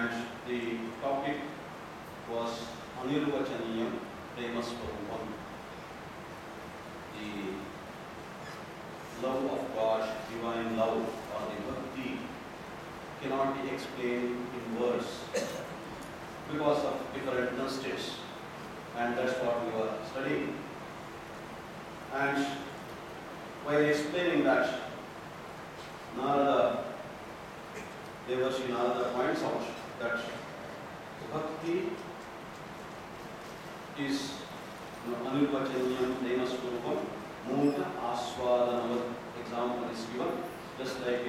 and the topic was Anirvachaniyam Premasvarupam. The love of God, divine love, or the bhakti cannot be explained in words because of different stages, and that's what we were studying. And while explaining that, Devarshi Narada points out that bhakti is Anirvachaniyam Premasvarupam. Mukha Aswadanavat example is given, just like a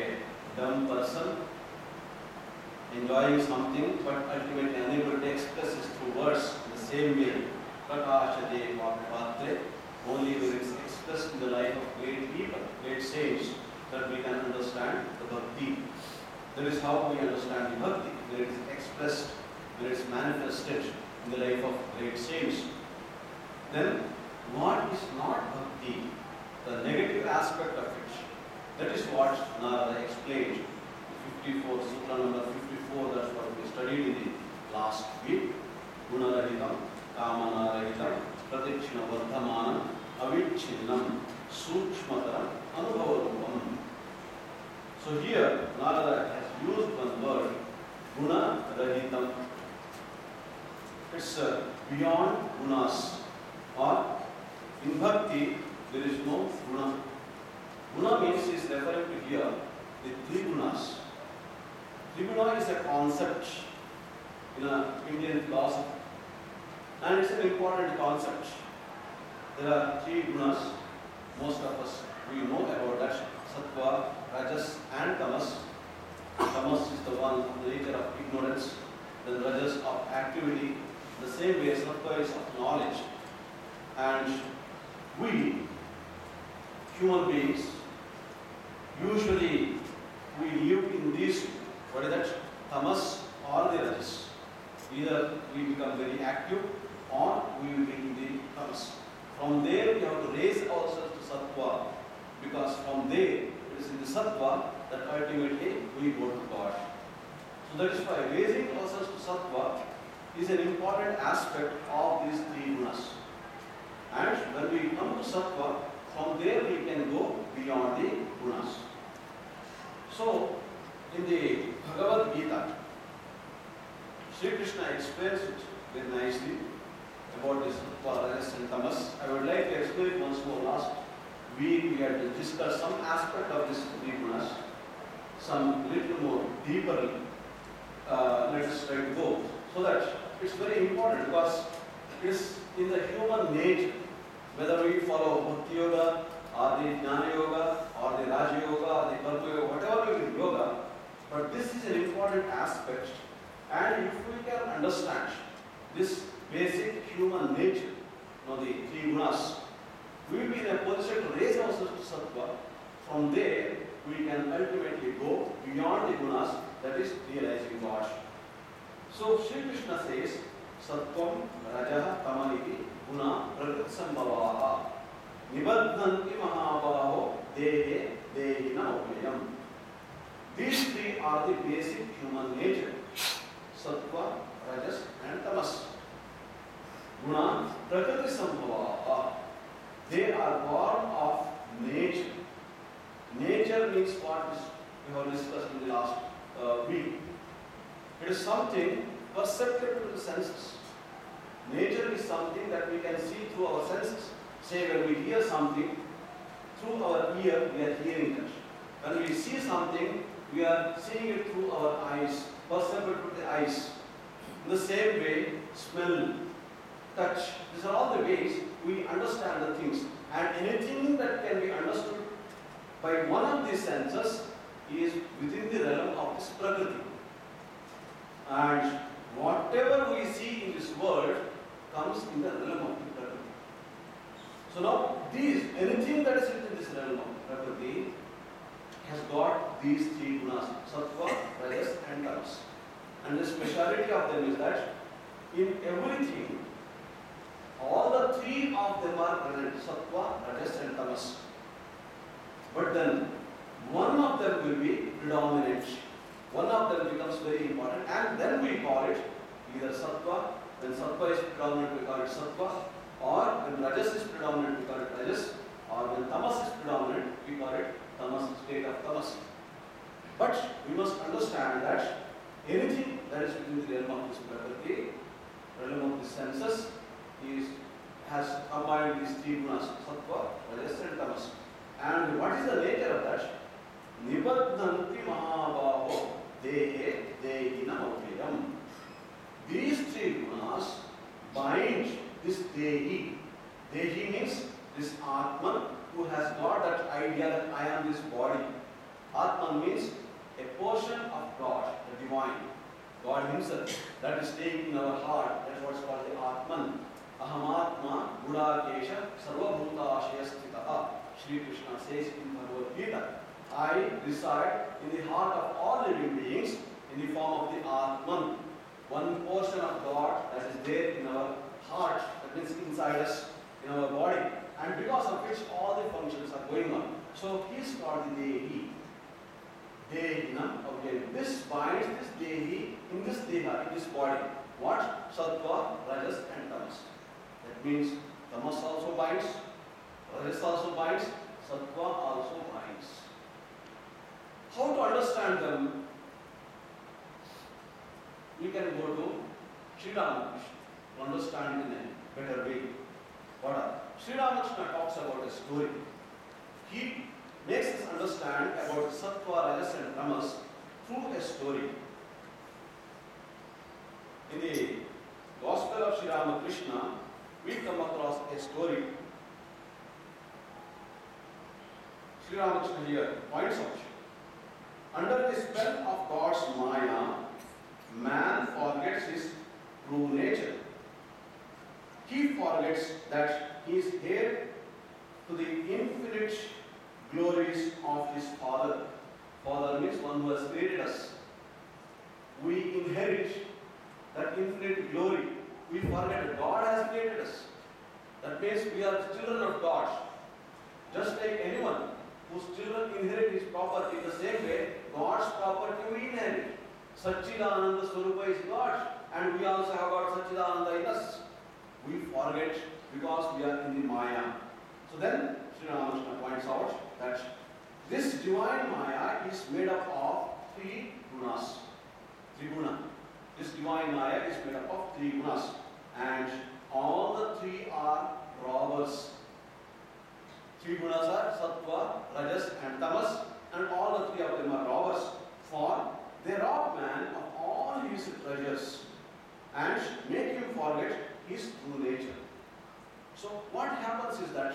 dumb person enjoying something but ultimately unable to express it through words in the same way. Prakashate Patre, only when it is expressed in the life of great people, great saints, that we can understand the bhakti. That is how we understand the bhakti, when it is expressed, when it is manifested in the life of great saints. Then, what is not bhakti? The negative aspect of it. That is what Narada explained. 54, Sutra number 54, that's what we studied in the last week. Gunarahitam, Kamanarahitam, Pratikshina Vardhamanam, Avichinnam, Sukshmataram, Anubhavarupam. So here, Narada has used one word, Gunarahitam. It's beyond gunas. Or in bhakti, there is no guna. Guna means is referring to here the three gunas. Triguna is a concept in Indian philosophy, and it's an important concept. There are three gunas. Most of us we know about that: sattva, rajas, and tamas. Tamas is the one of the nature of ignorance. Then rajas of activity. The same way sattva is of knowledge. And we, human beings, usually we live in these, what is that, tamas or the rajas. Either we become very active or we will be in the tamas. From there we have to raise ourselves to sattva, because from there it is in the sattva that ultimately we go to God. So that is why raising ourselves to sattva is an important aspect of these three gunas. And when we come to sattva, from there we can go beyond the gunas. So, in the Bhagavad Gita, Sri Krishna explains it very nicely about this sattva, rajas, and tamas. I would like to explain it once more. Last week we had discussed some aspect of this three gunas, some little more deeper. Let us try to go, so that it's very important, because it is in the human nature, whether we follow Bhakti Yoga or the Jnana Yoga or the Raja Yoga or the Karma Yoga, whatever we do yoga, but this is an important aspect, and if we can understand this basic human nature, the three gunas, we will be in a position to raise ourselves to sattva. From there, we can ultimately go beyond the gunas, that is realizing God. So Sri Krishna says, Sattvam, Rajaha, Tamaniti, Guna, Prakriti Sambhavaha, Nibaddhanti Mahabaho, Dehe, Dehina Upayam. These three are the basic human nature: Sattva, Rajas, and Tamas. Guna, Prakriti Sambhavaha. They are born of nature. Nature means what we have discussed in the last week. It is something perceptible to the senses. Nature is something that we can see through our senses. Say when we hear something, through our ear we are hearing it. When we see something, we are seeing it through our eyes, perceptible to the eyes. In the same way, smell, touch, these are all the ways we understand the things. And anything that can be understood by one of these senses is within the realm of this Prakriti. And whatever we see in this world comes in the realm of the Prakriti. So now, anything that is within this realm of Prakriti has got these three gunas: sattva, rajas, and tamas. And the speciality of them is that in everything, all the three of them are present: sattva, rajas, and tamas. But then one of them will be predominant. one of them becomes very important, and then we call it either sattva. When sattva is predominant, we call it sattva, or when rajas is predominant, we call it rajas, or when tamas is predominant, we call it tamas, state of tamas. But we must understand that anything that is within the realm of this prakriti, realm of the senses, has combined these three gunas, sattva, rajas and tamas. And what is the nature of that? Nibaddhanti mahabhaho dehe dehinam avyayam. These three gunas bind this dehi. Dehi means this Atman who has got that idea that I am this body. Atman means a portion of God, the divine, God Himself, that is staying in our heart. That is what is called the Atman. Ahamatma Gudakesha Sarvabhuta Ashayastitaha. Sri Krishna says in Bhagavad Gita, I reside in the heart of all living beings in the form of the Atman, one portion of God that is there in our heart, that means inside us, in our body, and because of which all the functions are going on. So he is called the Dehi. Dehinam Avyayam. This binds this Dehi in this Deha, in this body. What? Sattva, Rajas and Tamas. That means Tamas also binds, Rajas also binds, Sattva also binds. How to understand them? We can go to Sri Ramakrishna to understand in a better way. Sri Ramakrishna talks about a story. He makes us understand about Sattva, Rajas and Tamas through a story. In the Gospel of Sri Ramakrishna, we come across a story. Sri Ramakrishna here points out, under the spell of God's Maya, man forgets his true nature. He forgets that he is heir to the infinite glories of his Father. Father means one who has created us. We inherit that infinite glory. We forget that God has created us. That means we are children of God. Just like anyone whose children inherit his property, the same way God's property we inherit. Satchidananda Swarupa is God, and we also have got Satchidananda in us. We forget because we are in the Maya. So then Sri Ramakrishna points out that this divine Maya is made up of three gunas. Triguna. This divine Maya is made up of three gunas, and all the three are robbers. Three gunas are Sattva, Rajas and Tamas, and all the three of them are robbers, for they rob man of all his treasures and make him forget his true nature. So what happens is that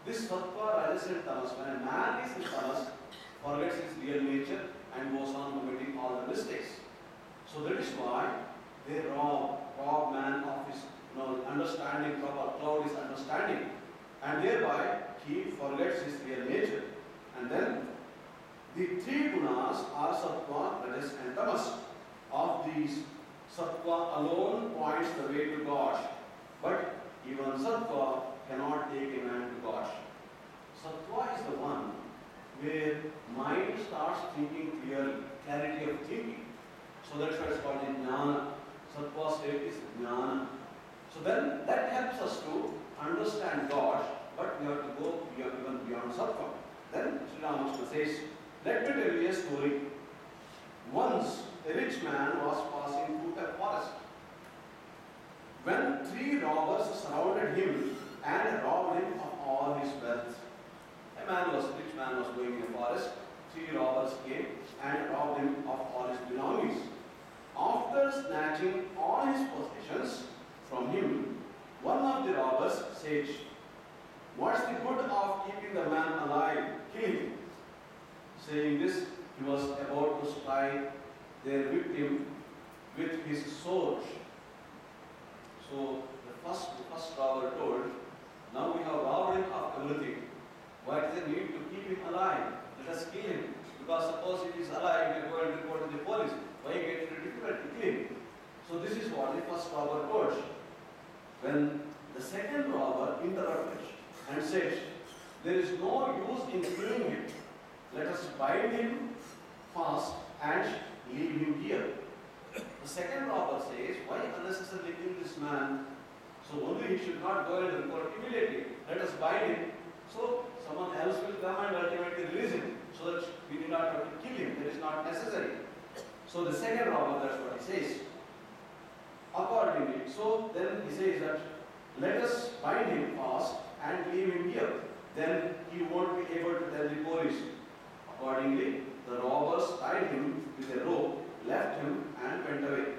this Sattva, Rajas and Tamas, when a man is in Tamas, forgets his real nature and goes on committing all the mistakes. So that is why they rob man of his understanding, proper cloud his understanding, and thereby he forgets his real nature. And then the three gunas are Sattva, Rajas and Tamas. Of these, Sattva alone points the way to God, but even Sattva cannot take a man to God. Sattva is the one where mind starts thinking clearly, clarity of thinking. So that's why it's called the Jnana. Sattva state is Jnana. So then that helps us to understand God, but we have to go even beyond Sattva. Then Sri Ramakrishna says, let me tell you a story. Once a rich man was passing through a forest, when three robbers surrounded him and robbed him of all his wealth. Rich man was going in a forest. Three robbers came and robbed him of all his belongings. After snatching all his possessions from him, one of the robbers said, "What's the good of keeping the man alive? Kill him." Saying this, he was about to strike their victim with his sword. So the first robber told, "Now we have robbed him of everything. Why does it need to keep him alive? Let us kill him. Because suppose if he is alive, we are going to report to the police. Why get it difficult to kill him?" So this is what the first robber told. When the second robber interrupted and said, "There is no use in killing him. Let us bind him fast and leave him here. The second robber says, why unnecessarily kill this man? So only he should not go and report immediately. Let us bind him. So someone else will come and ultimately release him. So that we do not have to kill him. That is not necessary. So the second robber, that's what he says. Accordingly, so then he says that let us bind him fast and leave him here. Then he won't be able to tell the police. Accordingly, the robbers tied him with a rope, left him and went away.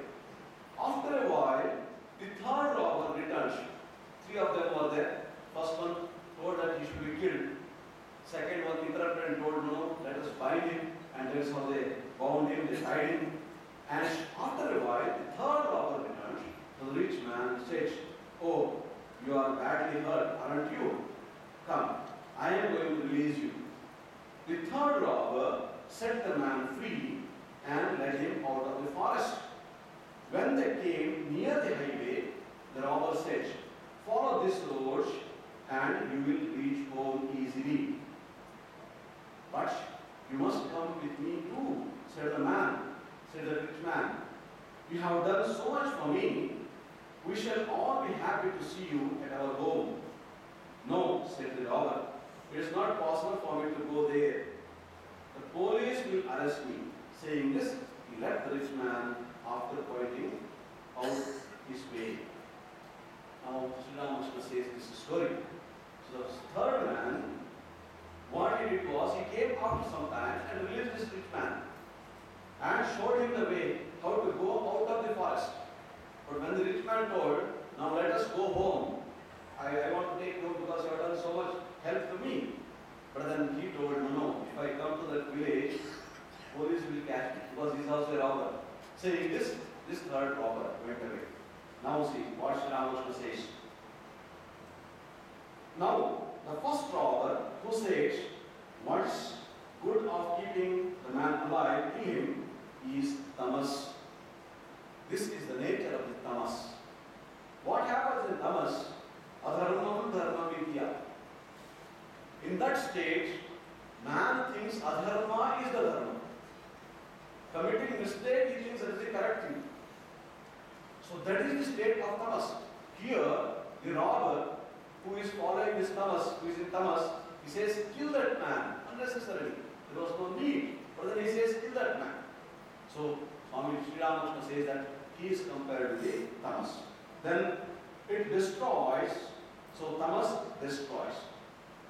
After a while, the third robber returned. Three of them were there. First one told that he should be killed. Second one interrupted and told, no, let us bind him. And that's how they bound him, they tied him. And after a while, the third robber returned. The rich man said, oh, you are badly hurt, aren't you? Come, I am going to release you. The third robber set the man free and led him out of the forest. When they came near the highway, the robber said, follow this road and you will reach home easily. But you must come with me too, said the rich man. You have done so much for me. We shall all be happy to see you at our home. No, said the robber. It is not possible for me to go there. The police will arrest me. Saying this, he left the rich man after pointing out his way. Now, Sri Ramakrishna says this story. So the third man, what he did was, he came after some time and released this rich man and showed him the way how to go out of the forest. But when the rich man told, now let us go home, I want to take you because you have done so much help to me. But then he told, no, if I come to that village, police will catch me because he is also a robber. Saying this third robber went away. Now see what Sri Ramakrishna says. Now, the first robber who says, what's good of keeping the man alive, kill him, is tamas. This is the nature of the tamas. What happens in tamas? Adharmam dharma vidya. In that state, man thinks adharma is the dharma. Committing mistake, he thinks that is the correct thing. So that is the state of tamas. Here, the robber who is following this tamas, who is in tamas, he says, kill that man unnecessarily. There was no need. But then he says, kill that man. So Swami Sri Ramakrishna says that he is compared with the tamas. Then it destroys. So tamas destroys.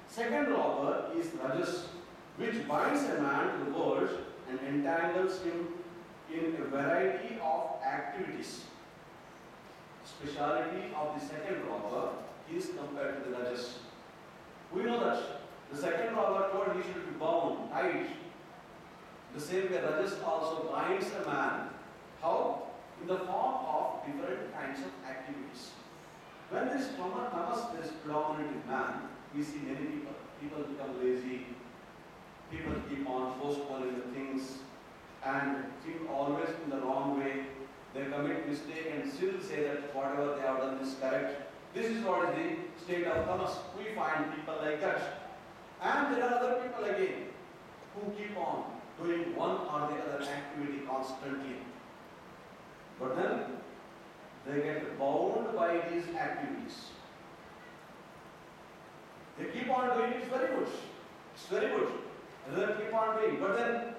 Second robber is rajas, which binds a man to the world and entangles him in a variety of activities. Speciality of the second robber is compared to the rajas. We know that the second robber told he should be bound, tied. The same way rajas also binds a man. How? In the form of different kinds of activities. When there is tamas, there is predominant in man, we see many people. People become lazy. People keep on postponing the things and think always in the wrong way. They commit mistake and still say that whatever they have done is correct. This is what is the state of tamas. We find people like that. And there are other people again who keep on doing one or the other activity constantly. But then they get bound by these activities. They keep on doing it, it's very good. It's very good. And they keep on doing. But then,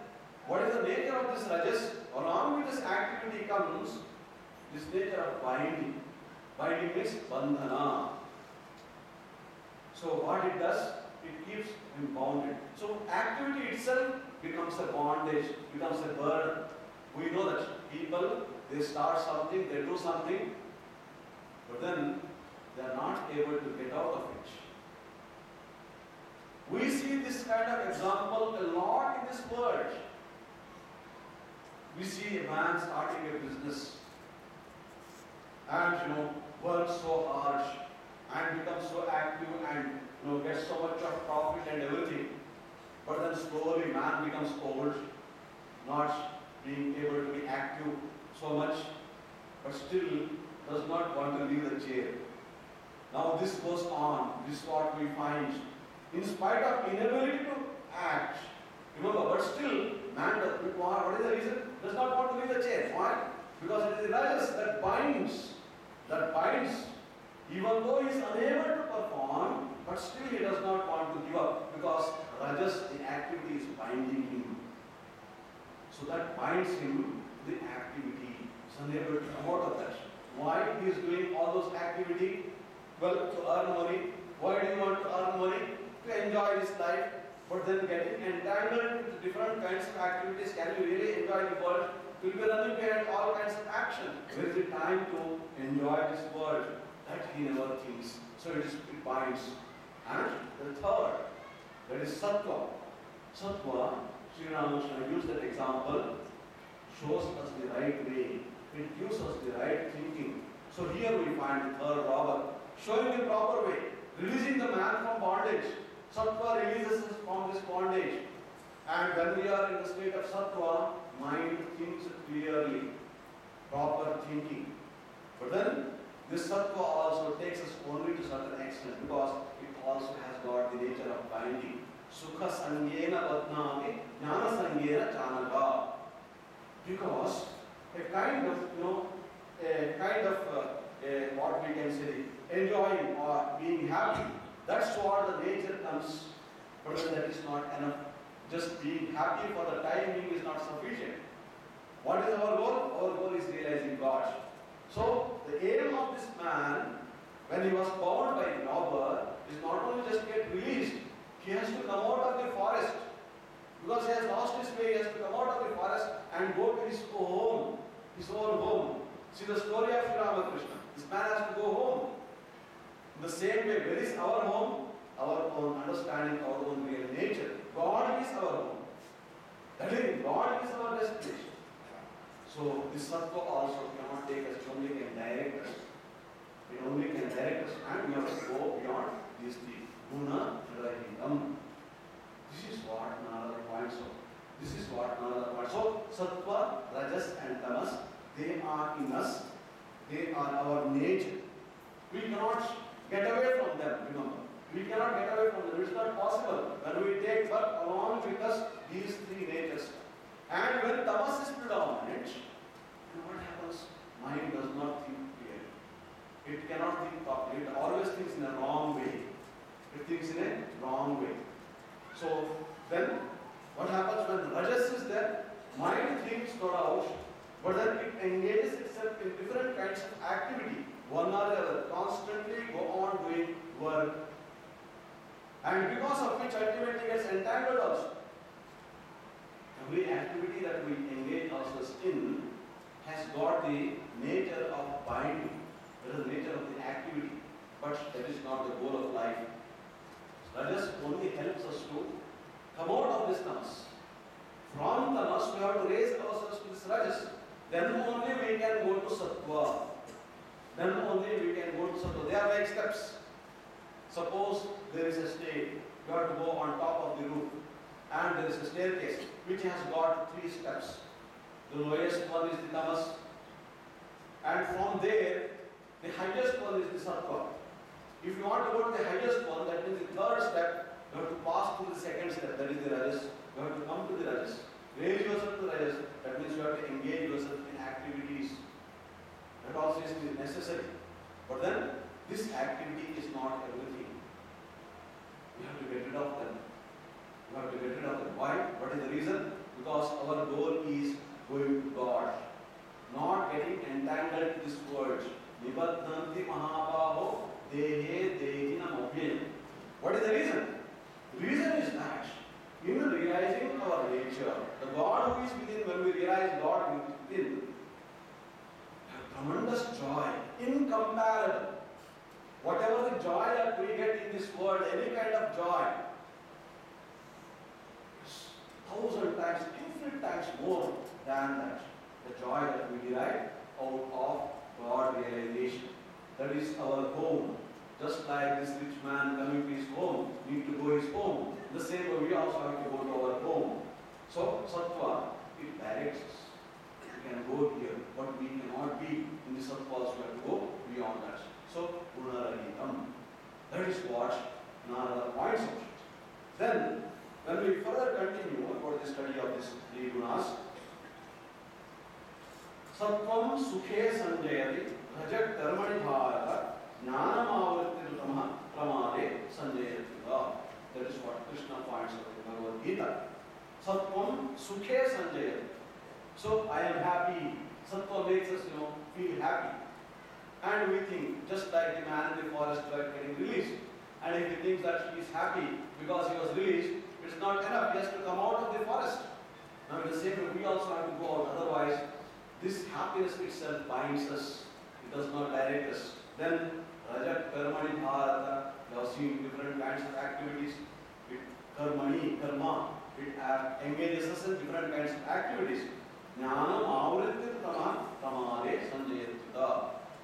what is the nature of this rajas? Along with this activity comes this nature of binding. Binding means bandhana. So what it does, it keeps him bounded. So activity itself becomes a bondage, becomes a burden. We know that people, they start something, they do something, but then they are not able to get out of it. We see this kind of example a lot in this world. We see a man starting a business and works so hard and becomes so active and gets so much of profit and everything. But then slowly man becomes old, not being able to be active so much, but still does not want to leave the chair. Now this goes on. This is what we find. In spite of inability to act, Remember, but still, man does not want, what is the reason? Does not want to leave the chair. Why? Because it is the rajas that binds. Even though he is unable to perform, but still he does not want to give up because rajas, the activity is binding him. So that binds him to the activity. He is unable to come out of that. Why he is doing all those activity? Well, to earn money. Why do you want to earn money? To enjoy his life. But then getting entangled with different kinds of activities, can you really enjoy the world? You will be running behind all kinds of action. Where is the time to enjoy this world? That he never thinks. So it binds. And the third, that is sattva. Sattva, Sri Ramakrishna used that example, shows us the right way. It gives us the right thinking. So here we find the third robber, showing the proper way, releasing the man from bondage. Sattva releases us from this bondage. And when we are in the state of sattva, mind thinks clearly, proper thinking. But then, this sattva also takes us only to certain extent because it also has got the nature of binding. Sukha sangyena vatnami, jnana sangyena chanaka. Because a kind of, what we can say, enjoying or being happy, that's what the nature comes. But then that is not enough. Just being happy for the time being is not sufficient. What is our goal? Our goal is realizing God. So, the aim of this man, when he was bound by the robber, is not only just get released, he has to come out of the forest. Because he has lost his way, he has to come out of the forest and go to his own home. See the story of Sri Ramakrishna. This man has to go home. In the same way, where is our home? Our own understanding, our own real nature. God is our home. That is, God is our destination. So, this sattva also cannot take us, it only can direct us. It only can direct us, and we have to go beyond these three. Guna, Rahitam. This is what Narada points out. So, sattva, rajas, and tamas, they are in us. They are our nature. We cannot get away from them, remember. We cannot get away from them. It is not possible. When we take birth along with us, these three natures. And when tamas is predominant, what happens? Mind does not think clearly. It cannot think properly. It always thinks in a wrong way. It thinks in a wrong way. So then, what happens when rajas is there? Mind thinks no doubt, but then it engages itself in different kinds of activity. One or the other. Constantly go on doing work. And because of which ultimately gets entangled also. Every activity that we engage ourselves in has got the nature of binding. That is the nature of the activity. But that is not the goal of life. Rajas only helps us to come out of this tamas. From tamas, we have to raise ourselves to this rajas. Then only we can go to sattva. Then only we can go to sattva. They are like steps. Suppose there is a stage, you have to go on top of the roof, and there is a staircase which has got 3 steps. The lowest one is the tamas, and from there, the highest one is the sattva. If you want to go to the highest one, that means the third step, you have to pass through the second step, that is the rajas. You have to come to the rajas. Raise yourself to rajas, that means you have to engage yourself in activities. That also is necessary. But then, this activity is not everything. We have to get rid of them. Why? What is the reason? Because our goal is going to God. Not getting entangled in this world. Nibaddhanti mahabaho dehe dehinam abhyayam. What is the reason? The reason is that in realizing our nature, the God who is within, when we realize God within, tremendous joy, incomparable. Whatever the joy that we get in this world, any kind of joy, is 1,000 times, infinite times more than that. The joy that we derive out of God realization. That is our home. Just like this rich man coming to his home, need to go his home. The same way we also have to go to our home. So, sattva, it directs us. We can go here, but we cannot be in the sattva, so we have to go beyond that. So, Punarahitam. That is what Narada points out. Then, When we further continue about the study of these three gunas, Sattvam Sukhe Sanjayati Rajat Karmani Bharata Jnanam Avartirutama Pramade Sanjayati. That is what Krishna points out in Bhagavad Gita. Sattvam Sukhe Sanjayati. So I am happy. Sattva makes us, feel happy. And we think, just like the man in the forest were getting released. And if he thinks that he is happy because he was released, it's not enough. He has to come out of the forest. Now in the same way, we also have to go out. Otherwise, this happiness itself binds us. It does not direct us. Then, Rajat Karmani Bharata, we have seen different kinds of activities. Karma, it engages us in different kinds of activities. Jnanam Avrittirutama Pramade Sanjayati.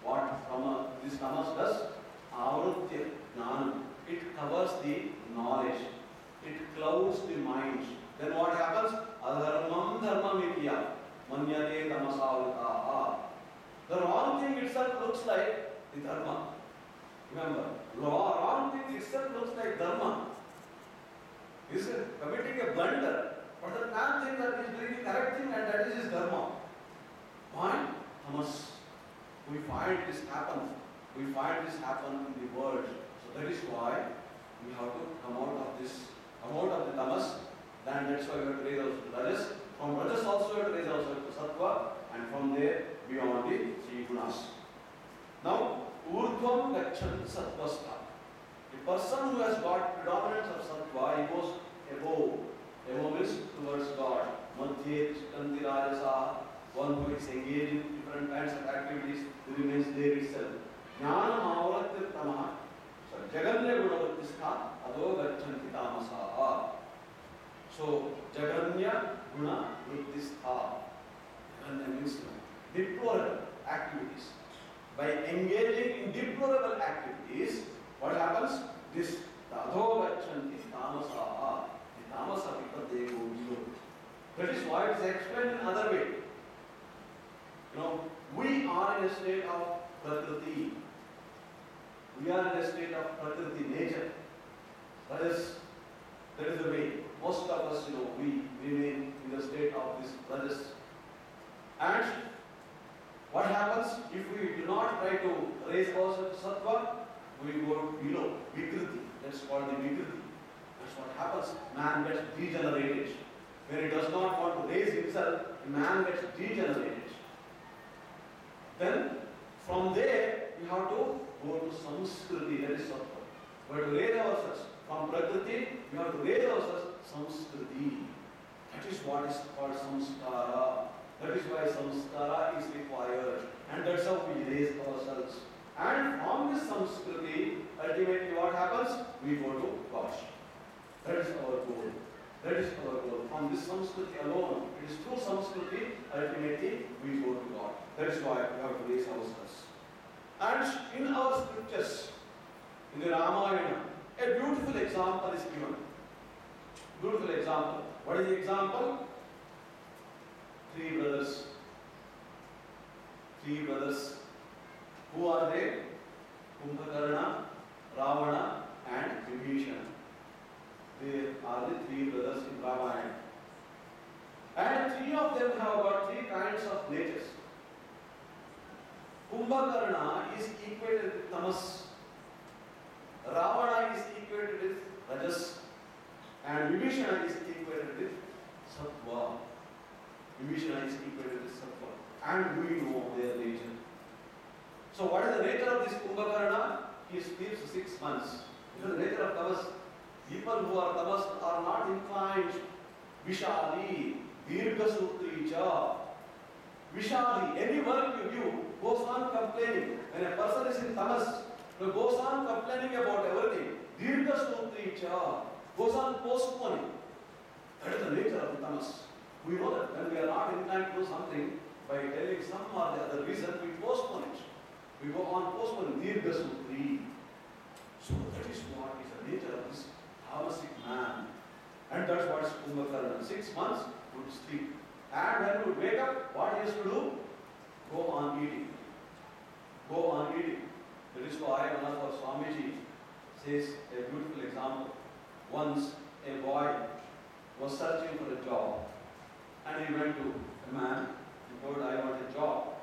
What this tamas does? Avritya Jnanam. It covers the knowledge. It clouds the mind. Then what happens? Adharmam dharmamidya manyate tamasavitaha. The wrong thing itself looks like the dharma. Remember, wrong thing itself looks like dharma. He is committing a blunder, but the man thinks that he is doing the correct thing and that is his dharma. Why? Tamas. We find this happen. We find this happen in the world. So that is why we have to come out of this, come out of the tamas. Then that's why we have to raise also to rajas. From rajas also we have to raise also to sattva, and from there beyond the three gunas. Now, urdhvam gachan sattvastha. A person who has got predominance of sattva, he goes above. Above means towards God. Madhye tishtanti rajasa. One who is engaged in different kinds of activities, he remains there itself. Jnanam avarattirutama. So, Jaganya Gunavattistha Ado Gachanti Tamasaha. So, Jaganya Guna Vrittistha. Jaganya means deplorable activities. By engaging in deplorable activities, what happens? This Ado Gachanti Tamasaha. The Tamasa people, they go below. That is why it is explained in another way. We are in a state of Prakriti. We are in a state of Prakriti, nature. That is the way. Most of us, we remain in the state of this rajas. And what happens if we do not try to raise ourselves to sattva? We go below, Vikriti. That's called the Vikriti. That's what happens. Man gets degenerated. When he does not want to raise himself, man gets degenerated. Then, from there, we have to go to Samskriti, that is sattva. We have to raise ourselves. From Prakriti, we have to raise ourselves Samskriti. That is what is called Samskara. That is why Samskara is required. And that's how we raise ourselves. And from this Samskriti, ultimately what happens? We go to God. That is our goal. That is our goal. From this Samskriti alone, it is through Samskriti, ultimately we go to God. That is why we have to raise ourselves. And in our scriptures, in the Ramayana, a beautiful example is given. Beautiful example. What is the example? Three brothers. Three brothers. Who are they? Kumbhakarna, Ravana, and Vibhishana. They are the three brothers in Ramayana. And three of them have got three kinds of natures. Kumbhakarna is equated with tamas. Ravana is equated with rajas. And Vibhishana is equated with sattva. Vibhishana is equated with sattva. And we know their nature. So what is the nature of this Kumbhakarna? He sleeps 6 months. It is the nature of tamas. People who are tamas are not inclined. Vishali, Dirghasutri cha. Vishali, any work you give goes on complaining. When a person is in tamas, he goes on complaining about everything. Dirghasutri cha, goes on postponing. That is the nature of the tamas. We know that when we are not inclined to do something, by telling some or the other reason, we postpone it. We go on postponing. Dirghasutri. So that is what is the nature of this tamasic man. And that's what is Kumbhakarna. 6 months would sleep. And when he would wake up, what he has to do? Go on eating. Go on eating. That is why one of our Swamiji says a beautiful example. Once a boy was searching for a job, and he went to a man. He told, I want a job.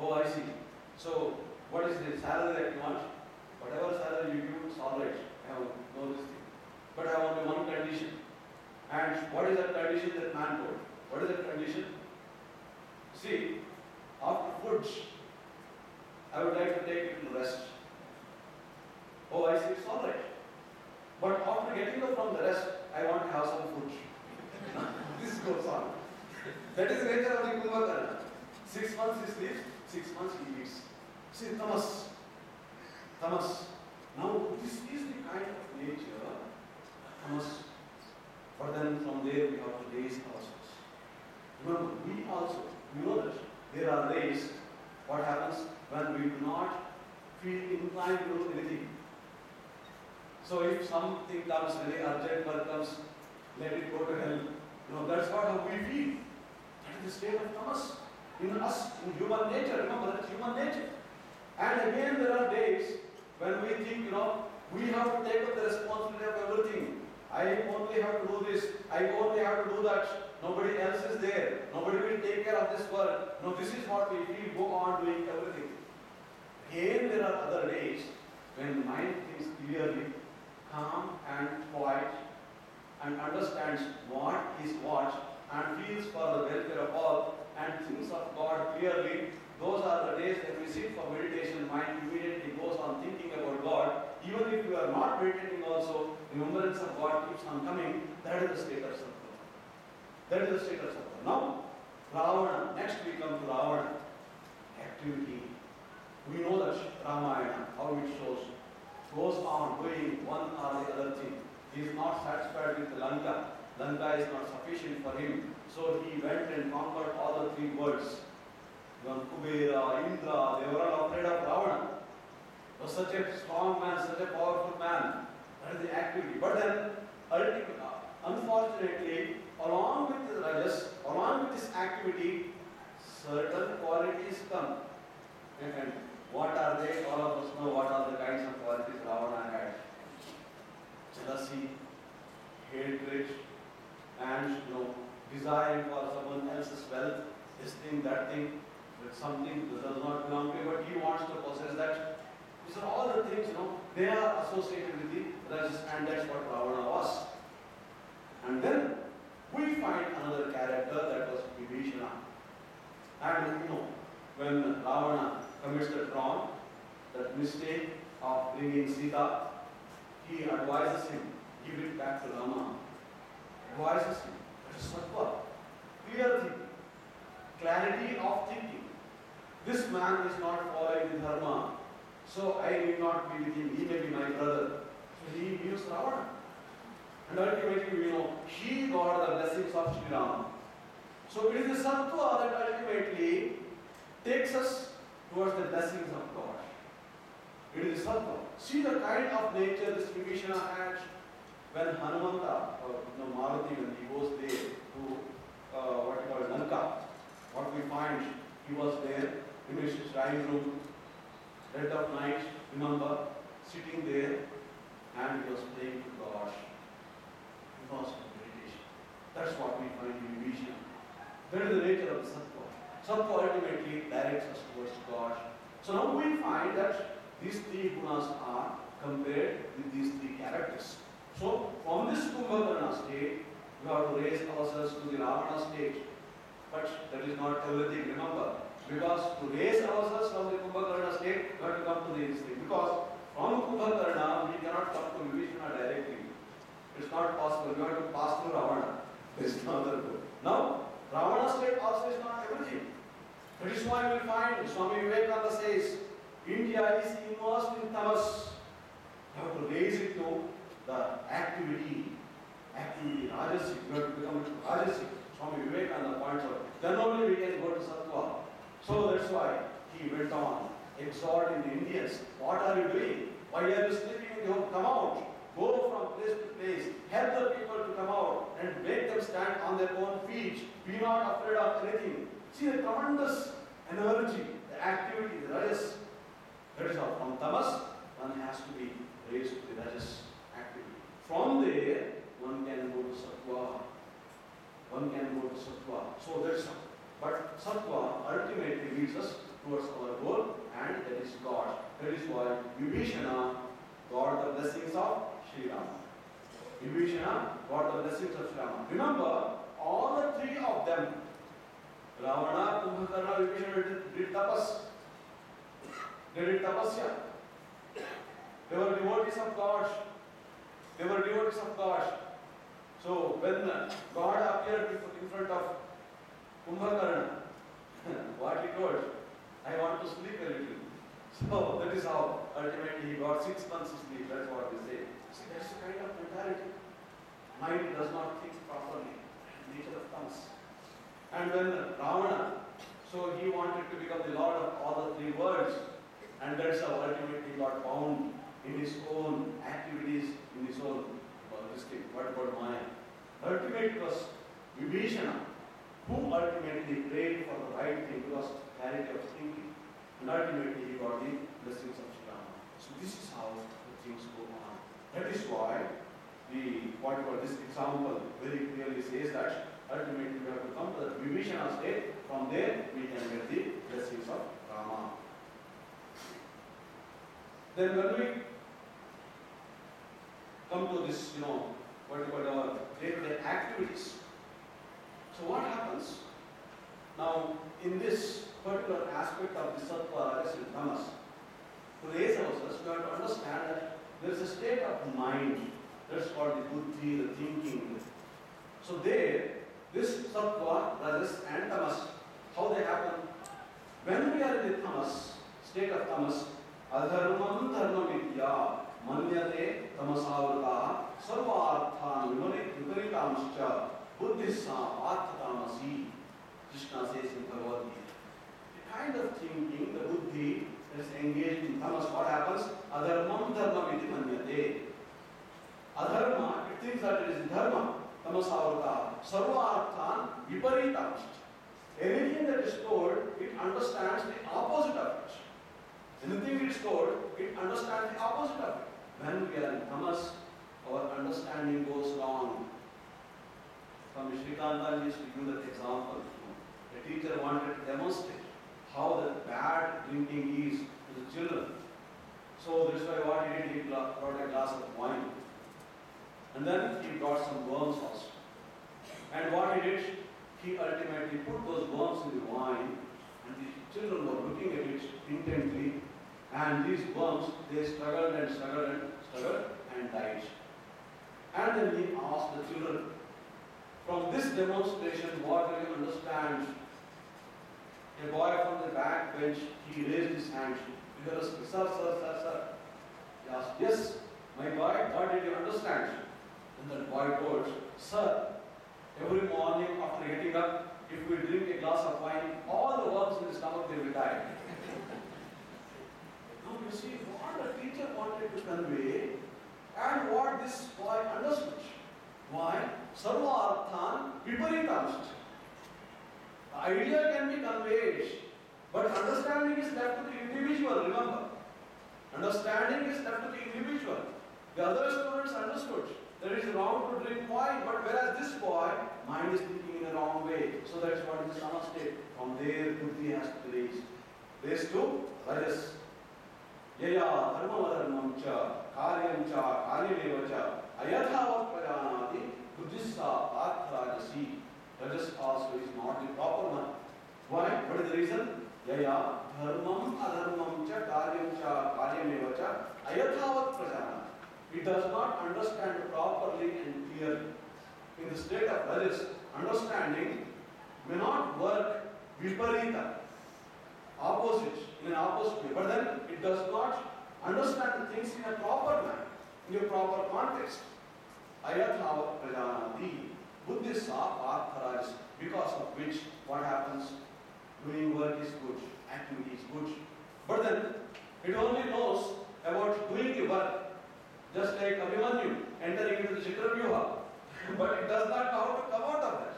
Oh, I see. So, what is the salary that you want? Whatever salary you give, it's all right. I have no this thing. But I want one condition. And what is that condition that man told? What is that condition? See, after food, I would like to take a little rest. Oh, I see, it's all right. But after getting up from the rest, I want to have some food. This goes on. That is the nature of the Kumbhakarna. 6 months he sleeps, 6 months he eats. See, tamas. Tamas. Now, this is the kind of nature, tamas. But then from there we have to raise ourselves. Remember, we also, you know that there are days, what happens when we do not feel inclined to do anything. So if something comes, very urgent work comes, let it go to hell. That's what how we feel. That is the state of tamas in us, in human nature. Remember, that's human nature. And again, there are days when we think, we have to take up the responsibility of everything. I only have to do this. I only have to do that. Nobody else is there. Nobody will take care of this work. No, this is what we feel. Go on doing everything. Again, there are other days when the mind thinks clearly, calm and quiet, and understands what is what, and feels for the welfare of all, and thinks of God clearly. Those are the days when we sit for meditation, mind immediately goes on thinking about God. Even if you are not meditating also, remembrance of God keeps on coming. That is the state of sattva. That is the state of sattva. Now, Ravana. Next we come to Ravana. Activity. We know that Ramayana, how it shows, goes on doing one or the other thing. He is not satisfied with Lanka. Lanka is not sufficient for him. So he went and conquered all the 3 worlds. Even Kubera, Indra, they were all afraid of Ravana. He was such a strong man, such a powerful man. That is the activity. But then, unfortunately, along with the rajas, along with this activity, certain qualities come. And what are they? All of us know what are the kinds of qualities Ravana had. Jealousy, hatred, and desire for someone else's wealth, this thing, that thing, with something that does not belong to him, but he wants to possess that. These are all the things, they are associated with the rajas, and that's what Ravana was. And then we find another character, that was Vibhishana. And when Ravana commits that wrong, that mistake of bringing Sita, he advises him, give it back to Rama. Advises him. That is sattva. Clear thinking. Clarity of thinking. This man is not following the dharma, so I need not be with him. He may be my brother. So he gives Ravana. And ultimately, we know, he got the blessings of Sri Rama. So it is the sattva that ultimately takes us towards the blessings of God. It is the sattva. See the kind of nature this Vibhishana had when Hanumanta, or Maruti, when he goes there to what you call Lanka. What we find, he was there in his shrine room, dead of night, remember, sitting there, and he was praying to God. He was in meditation. That's what we find in Vibhishana. That is the nature of the sattva. Sattva ultimately directs us towards God. So now we find that these 3 gunas are compared with these 3 characters. So from this Kumbhakarna state, we have to raise ourselves to the Ravana state. But that is not everything, remember. Because to raise ourselves from the Kumbhakarna state, we have to come to this state. Because from Kumbhakarna, we cannot come to Vibhishana directly. It's not possible. We have to pass through Ravana. There is no other way. Now, Ravana state also is not everything. That is why we will find Swami Vivekananda says, India is immersed in tamas. You have to raise it to the activity, rajasic. You have to become rajasic. Swami Vivekananda points out. Then only we can go to sattva. So that's why he went on, exhorting the Indians. What are you doing? Why are you sleeping in the home? Come out. Go from place to place. Help the people to come out and make them stand on their own feet. Be not afraid of anything. See the tremendous energy, the activity, the rajas. That is how from tamas, one has to be raised to the rajas activity. From there, one can go to sattva. one can go to sattva. So that's all. But sattva ultimately leads us towards our goal, and that is God. That is why Vibhishana got the blessings of Sri Rama. Vibhishana got the blessings of Sri Rama. Remember, all the three of them, Ravana, Kumbhakarna, Vibhishana did tapas. They did tapasya. They were devotees of God. They were devotees of God. So when God appeared in front of Kumbhakarna, what he told? I want to sleep a little. So that is how ultimately he got 6 months of sleep. That's what they say. See, that's the kind of mentality. Mind does not think properly. Nature of comes. And when Ravana, so he wanted to become the lord of all the three worlds, and that's how ultimately he got bound in his own activities, in his own what about Maya. Ultimately it was Vibhishana who ultimately prayed for the right thing, because clarity of thinking, and ultimately he got the blessings of Sri Rama. So this is how the things go on. That is why this example very clearly says that ultimately we have to come to the Vibhishana state. From there we can get the blessings of Rama. Then when we come to this, what our day-to-day activities. So what happens? Now, in this particular aspect of the sattva, rajas and tamas, to raise ourselves, we have to understand that there is a state of mind. That's called the buddhi, the thinking. So there, this sattva, rajas and tamas, how they happen? When we are in the tamas, state of tamas, adharmam dharma vidya manyate tamasavrata sarvarthan viparitamscha buddhissa arthatamasi. Krishna says in Bhagavad Gita. The kind of thinking, the buddhi that is engaged in tamas, what happens? Adharmam dharma vidhi manyate. Adharma, it thinks that it is dharma, tamasavrata sarvarthan viparitamscha. Anything that is told, it understands the opposite of it. Anything it is told, it understands the opposite of it. When we are in tamas, our understanding goes wrong. Swami Srikanta used to give that example. A teacher wanted to demonstrate how the bad drinking is to the children. So that's why what he did, he brought a glass of wine. And then he brought some worms also. And what he did, he ultimately put those worms in the wine, and the children were looking at it intently, and these worms, they struggled and struggled and struggled and died. And then he asked the children, from this demonstration, what do you understand? A boy from the back bench, he raised his hand. He said, sir. He asked, yes, my boy, what did you understand? And the boy told, sir, every morning after getting up, if we drink a glass of wine, all the worms in the stomach, they will die. Now you see what the teacher wanted to convey and what this boy understood. Why? Sarva arthan viparitamscha. The idea can be conveyed, but understanding is left to the individual, remember. Understanding is left to the individual. The other students understood that it is wrong to drink wine, but whereas this boy, mind is thinking in a wrong way. So that's what is the sama state. From there, buddhi has to be raised. Raised to rajas. Yaya dharma cha karyam cha karyameva cha ayathavat prajanati buddhissa artharajasi. Rajas also is not the proper one. Why? What is the reason? Yaya dharmam adharmam cha karyam cha karyameva cha ayathavat prajanati. It does not understand properly and clearly. In the state of rajas, understanding may not work viparita, opposite, in an opposite way. But then it does not understand the things in a proper manner, in a proper context. Ayathavat prajanati buddhissa partharajasi. Because of which, what happens? Doing work is good, activity is good. But then it only knows about doing the work. Just like Abhimanyu entering into the Chitravyuha, but it does not know how to come out of that.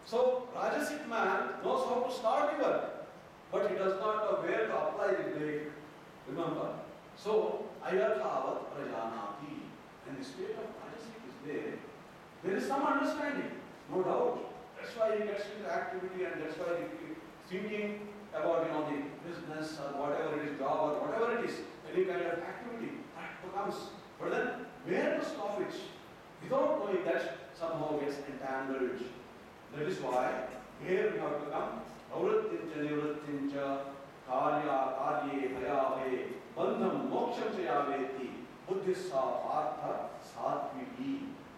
So, Rajasic man knows how to start the work, but he does not know where to apply the brake. Remember? So, ayathavat prajanati. And the state of Rajasic is there. There is some understanding. no doubt. That's why he gets into activity, and that's why he keeps thinking about the business or whatever it is, job or whatever it is, any kind of activity that becomes. But then where to stop it? Without knowing that, somehow gets entangled. That is why here we have to come. Avrittincha nivrittincha karya karye bhayave bandham moksham chayaveti buddhissa partha satviki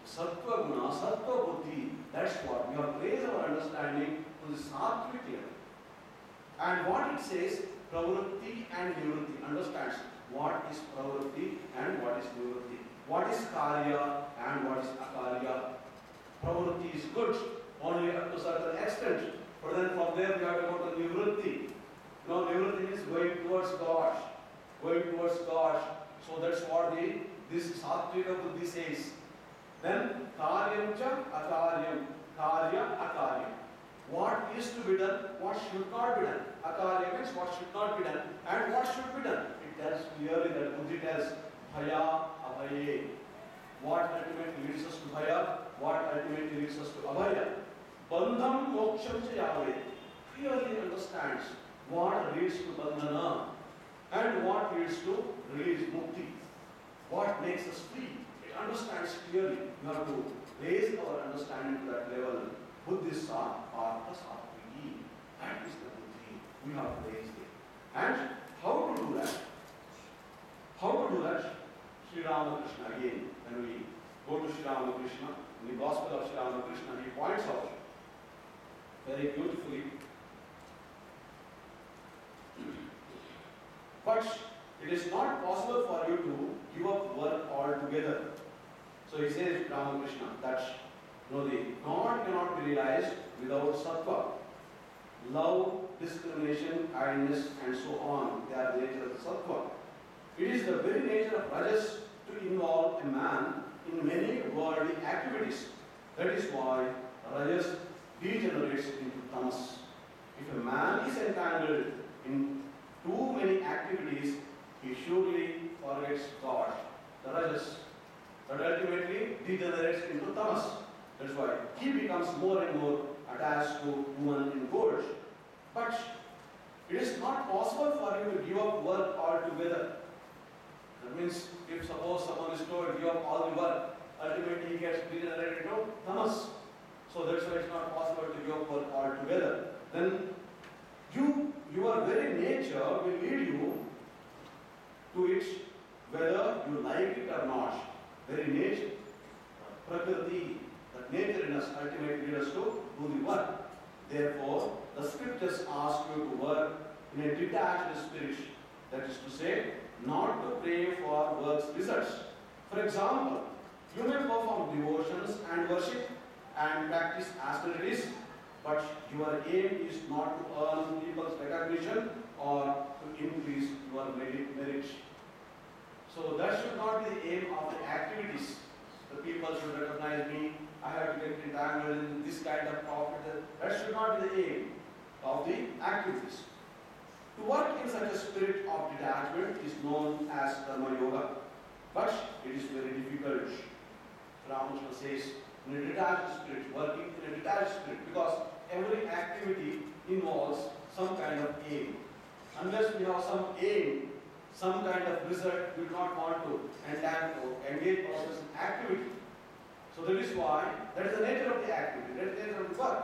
sattva guna sattva buddhi. That's what we have raised our understanding to the sattvic level. And what it says, pravritti and nivritti, understands what is pravritti and what is nivritti, what is karya and what is akarya. Pravritti is good only up to a certain extent, but then from there we have to go to nivritti. Now nivritti is going towards God, So that's what this sattvika buddhi says. Then karyam cha akaryam, karya akarya. What is to be done, what should not be done. Akarya means what should not be done and what should be done. It tells clearly that buddhi tells bhaya abhaye. What ultimately leads us to bhaya, what ultimately leads us to abhaya. Bandham moksham chayave clearly understands what leads to bandhana and what leads to release mukti. What makes us free. It understands clearly. We have to raise our understanding to that level. Buddhissa partha satviki. That is the buddhi. We have to raise it. And how to do that? Sri Ramakrishna again. When we go to Sri Ramakrishna, in the Gospel of Sri Ramakrishna, he points out very beautifully. But it is not possible for you to give up work altogether. So he says, Ramakrishna, that the God cannot be realized without sattva. Love, discrimination, kindness, and so on. They are the nature of the sattva. It is the very nature of rajas to involve a man in many worldly activities. That is why rajas degenerates into tamas. If a man is entangled in too many activities, he surely forgets God, the rajas, that ultimately degenerates into tamas. That's why he becomes more and more attached to woman and gold. But it is not possible for you to give up work altogether. That means if suppose someone is told give up all the work, ultimately he gets degenerated into tamas. So that's why it's not possible to give up work altogether. Then your very nature will lead you to it whether you like it or not. Very nature, prakriti, that nature in us ultimately leads us to do the work. Therefore, the scriptures ask you to work in a detached spirit. That is to say, not to pray for work's results. For example, you may perform devotions and worship and practice austerities, but your aim is not to earn people's recognition or to increase your merit. So that should not be the aim of the activities. The people should recognize me, I have to get entangled in this kind of profit. That should not be the aim of the activities. To work in such a spirit of detachment is known as karma yoga, but it is very difficult. Ramakrishna says, in a detached spirit, working in a detached spirit, because every activity involves some kind of aim. Unless we have some aim, some kind of result, we do not want to engage ourselves in activity. So that is why, that is the nature of the activity, that is the nature of the work.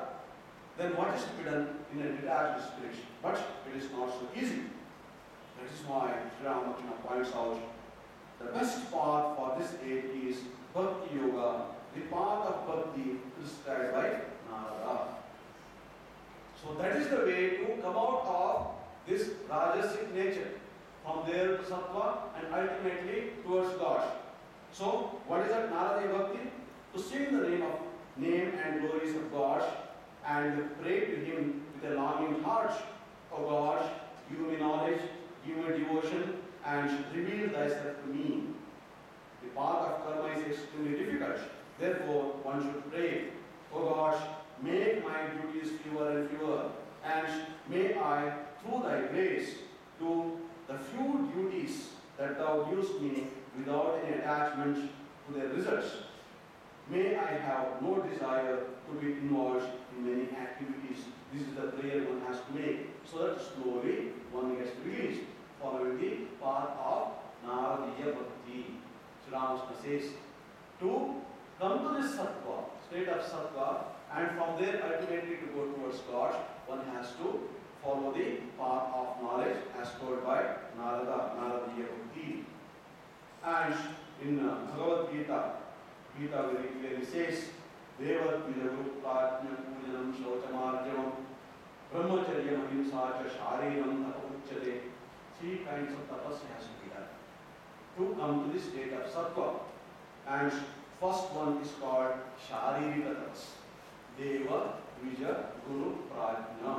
Then what is to be done in a detached spirit? But it is not so easy. That is why Sri Ramakrishna points out the best path for this age is Bhakti Yoga, the path of Bhakti prescribed by Narada. So that is the way to come out of this rajasic nature, from there to sattva and ultimately towards God. So what is that Narada Bhakti? To sing the name and glories of God and pray to Him with a longing heart. O God, give me knowledge, give me devotion, and reveal Thyself to me. The path of karma is extremely difficult. Therefore, one should pray, O God, make my duties fewer and fewer, and may I, through Thy grace, do the few duties that Thou givest me without any attachment to their results. May I have no desire to be involved in many activities. This is the prayer one has to make. So that slowly one gets released, following the path of Narada Bhakti. Sri Ramakrishna says, to come to this sattva, state of sattva, and from there ultimately to go towards God, one has to follow the path of knowledge as told by Narada Bhakti. And in Bhagavad Gita, Gita very clearly says, Devat Vijaru Pratnya Pujanam Shauchamarjavam Brahmacharyam Ahimsa Sharinam Tapauchyate. 3 kinds of tapasya has to be done to come to this state of sattva. And first one is called Sharirika tapas. Deva, Vija, Guru, Prajna.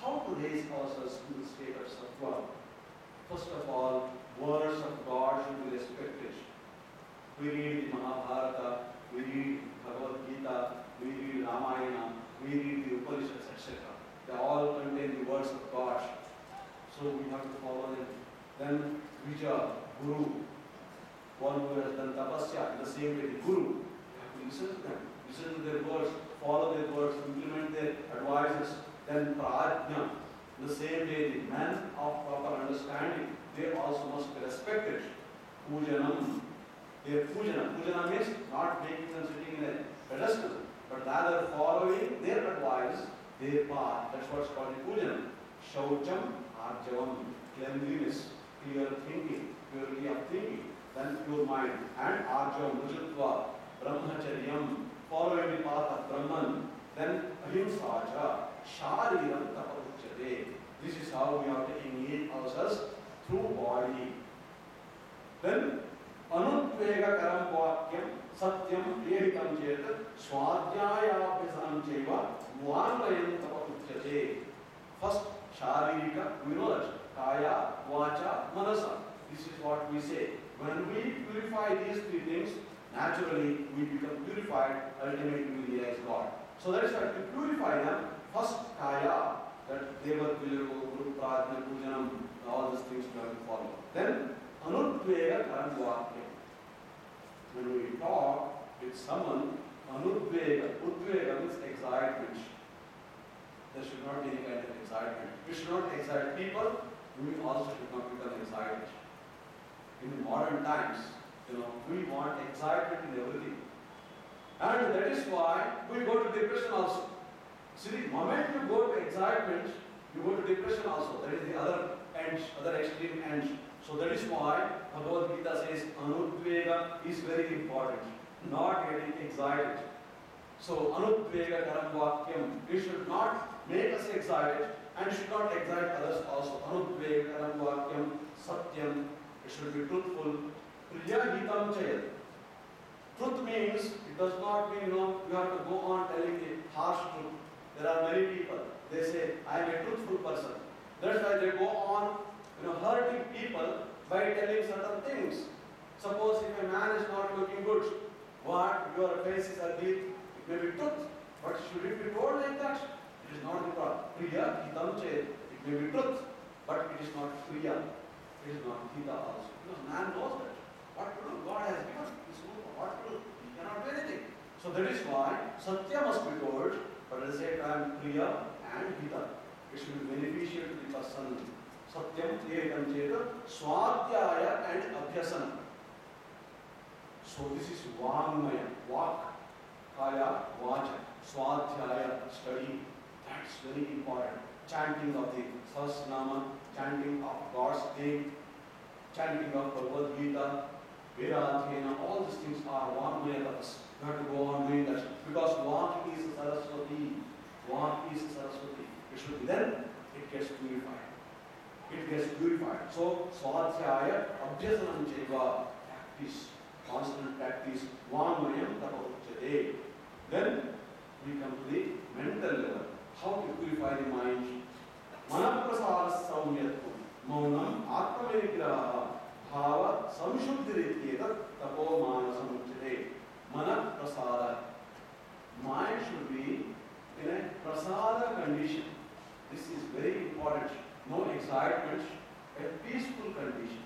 How to raise ourselves in the state of sattva? First of all, words of God should be respected. We read the Mahabharata, we read Bhagavad Gita, we read Ramayana, we read the Upanishads, etc. They all contain the words of God. So we have to follow them. Then Vija, Guru, one who has done tapasya, in the same way the Guru. We have to listen to them, listen to their words, follow their words, implement their advices. Then Prajna, in the same way the men of proper understanding, they also must be respected. Pujanam, their pujanam. Pujanam means not making them sitting in a pedestal, but rather following their advice, their path. That's what's called the pujanam. Shaucham, arjavam, cleanliness, clear thinking, purity of thinking, then pure mind. And arjavam, rujutva, brahmacharyam, following the path of Brahman. Then ahimsa, shariram tapauchyate. This is how we are taking it ourselves through body. Then anudvega karam vakyam satyam priyahitam chet swadhyayabhyasanam chaiva vanvayam tapauchyate. First, sharirika, we know that. Kaya, vacha, manasa. This is what we say. When we purify these 3 things, naturally we become purified, ultimately we realize God. So that is why to purify them, first kaya, that Devat, Guru, Prajna, Pujanam, all these things we have to follow. Then anudvega karam vakyam. When we talk with someone, anudvega, udvega means excitement. There should not be any kind of excitement. We should not excite people, we also should not become excited. In modern times, we want excitement in everything. And that is why we go to depression also. See, the moment you go to excitement, you go to depression also. That is the other end, other extreme end. So that is why Bhagavad Gita says anudvega is very important. Not getting excited. So anudvega karam vakyam. We should not make us excited and should not excite others also. Anudvega karam vakyam satyam. It should be truthful. Priyahitam chayat. Truth means, it does not mean, you have to go on telling the harsh truth. There are many people, they say, I am a truthful person. That's why they go on, hurting people by telling certain things. Suppose if a man is not looking good, what? Your face is ugly, it may be truth. But should it be told like that? It is not the truth. Priya, hitam ched. It may be truth, but it is not priya. It is not hita also. Because man knows that. What to do? God has given his rule. What to do? He cannot do anything. So that is why Satya must be told, but at the same time Priya and Hita. It should be beneficial to the person. Satyam Priyahitam Cheta, Swadhyaya and Abhyasana. So this is Vangmaya, walk, Kaya, Vacha, Swadhyaya, study. That's very important. Chanting of the Sahasranama, chanting of God's name, chanting of Bhagavad Gita, Vedadhyena, all these things are Vangmaya tapas. You have to go on doing that. Because Vang is Saraswati. Vang is Saraswati. It should be then, it gets purified. It gets purified. So, Swadhyaya, Abhyasanam Chaiva, practice, constant practice, Vangmayam tapauchyate. Then, we come to the mental level. How to purify the mind? Manaprasara saumyatvam, maunam atmanigraha, bhava samshuddhirityeta tapo manasamuchyate. Mana prasada. Mind should be in a prasada condition. This is very important. No excitement, a peaceful condition.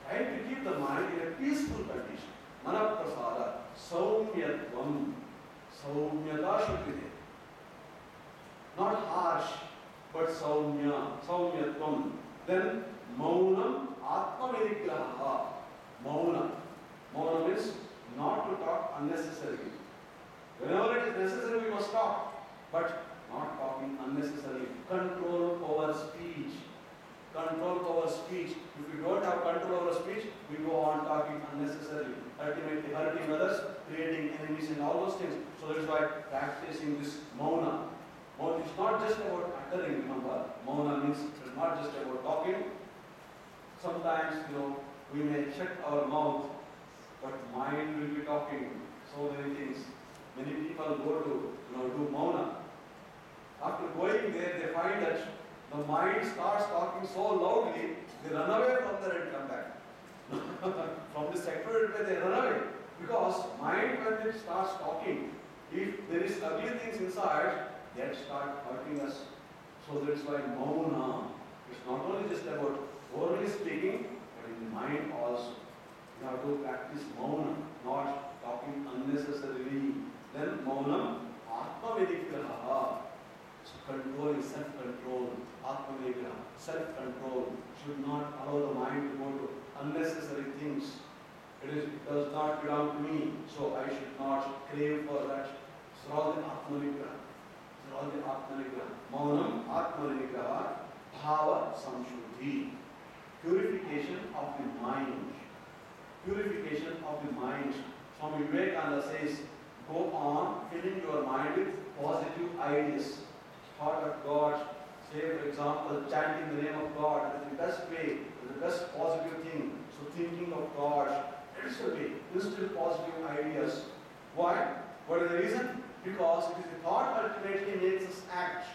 Try to keep the mind in a peaceful condition. Mana prasada. Saumyatvam. Saumyata should be there. Not harsh, but Saumyatvam. Then Maunam Atma Vinigraha. Mauna. Mauna means not to talk unnecessarily. Whenever it is necessary, we must talk, but not talking unnecessarily. Control over speech. Control over speech. If we don't have control over speech, we go on talking unnecessarily, ultimately hurting others, creating enemies and all those things. So that is why practicing this mauna. Mauna is not just about uttering, remember. Mauna means it's not just about talking. Sometimes, we may shut our mouth, but mind will be talking so many things. Many people go to, do mauna. After going there, they find that the mind starts talking so loudly, they run away from there and come back. From the sector, they run away. Because mind, when it starts talking, if there is ugly things inside, that start hurting us. So that's why mauna. It's not only just about orally speaking, but in the mind also. You have to practice mauna, not talking unnecessarily. Then maunam, atma vinigraha. So control is self-control. Atma vinigraha, self-control. Should not allow the mind to go to unnecessary things. It does not belong to me, so I should not crave for that. So all the atma vinigraha. So all the atma vinigraha. Maunam, atma vinigraha, bhava samshuddhi. Purification of the mind. Purification of the mind. Swami Vivekananda says, go on filling your mind with positive ideas. Thought of God. Say, for example, chanting the name of God. That is the best way, the best positive thing. So thinking of God. That is the way. Instill positive ideas. Why? What is the reason? Because it is the thought ultimately makes us act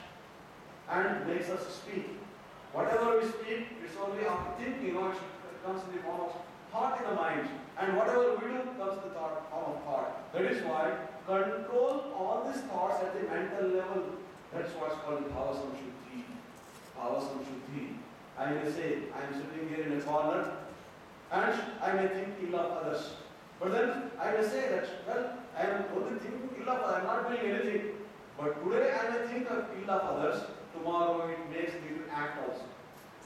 and makes us speak. Whatever we speak, it's only after thinking, it comes in the form of thought in the mind. And whatever we do comes in the form of thought. That is why control all these thoughts at the mental level. That's what's called bhava samshuddhi. Bhava samshuddhi. I may say, I am sitting here in a corner and I may think ill of others. But then I may say that, well, I am only thinking ill of others, I am not doing anything. But today I may think of ill of others, tomorrow it makes me to act also.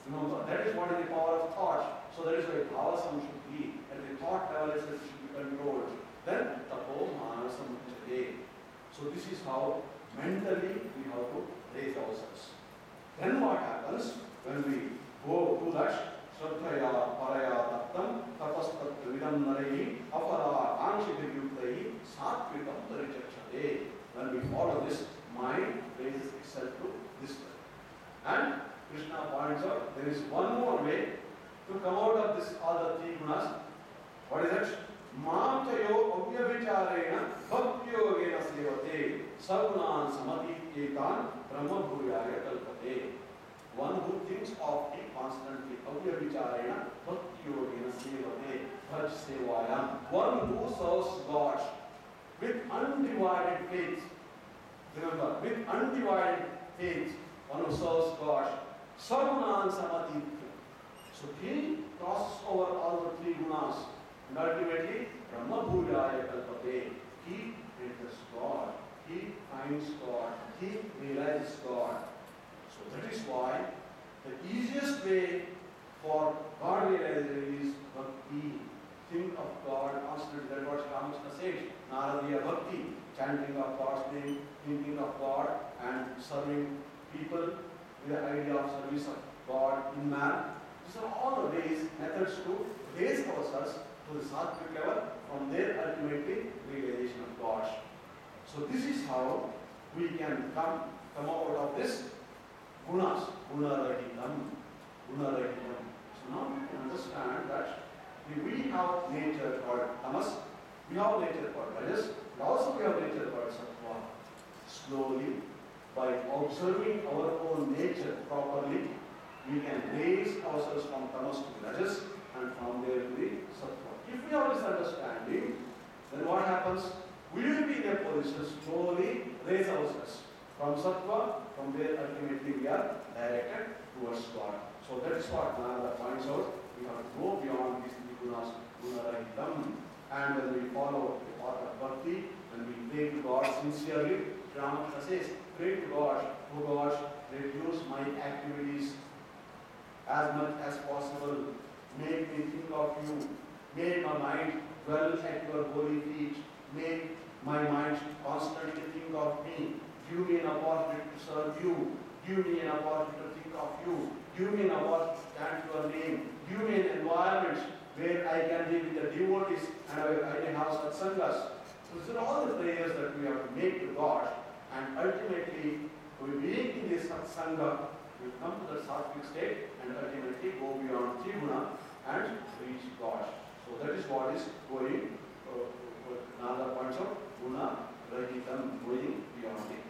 Remember, that is what is the power of thought. So that is why bhava samshuddhi, at the thought level it should be controlled. Then tapo mana samujjate. So this is how mentally we have to raise ourselves. Then what happens when we go to that Shraddhaya Paraya Tattam Tapastat Vidam Narai Apara Anshidhyuktai Sattvikam Parichachate. When we follow this, mind raises itself to this way. And Krishna points out there is one more way to come out of this all the three gunas. What is it? Mam chayo avyavicharena bhaktiyogena sevate sagunan samadhikyetan brahma bhuyaya kalpate. One who thinks of it constantly, avyavicharena bhaktiyogena sevate bhaj sevayam. One who serves God with undivided faith. Remember, with undivided faith, one who serves God. Sagunan samadhikya. So he crosses over all the three gunas. And ultimately, Brahma Bhujaya Kalpate. He enters God. He finds God. He realizes God. So that is why the easiest way for God realization is bhakti. Think of God constantly. That is what Ramakrishna says. Narada Bhakti. Chanting of God's name, thinking of God, and serving people with the idea of service of God in man. These are all the ways, methods to raise ourselves to the sattvic level, from there ultimately realization of God. So this is how we can come out of this gunas, gunarahitam. So now we can understand that we have nature called tamas, we have nature called rajas, and also we have nature called sattva. Slowly, by observing our own nature properly, we can raise ourselves from tamas to rajas and from there to the sattva. If we have this understanding, then what happens? We will be in a position to slowly raise ourselves from sattva, from there ultimately we are directed towards God. So that is what Narada points out. We have to go beyond these three gunas, gunarahitam. And when we follow the path of bhakti, when we pray to God sincerely, Ramakrishna says, pray to God, oh God, reduce my activities as much as possible. Make me think of you. Make my mind dwell at your holy feet. Make my mind constantly think of me. Give me an opportunity to serve you. Give me an opportunity to think of you. Give me an opportunity to chant your name. Give me an environment where I can be with the devotees and I may have satsangas. So these are all the prayers that we have to make to God, and ultimately, we being in this satsanga, we come to the sattvic state and ultimately go beyond triguna and reach God. So that is what is going, another point of guna rahitam, going beyond it.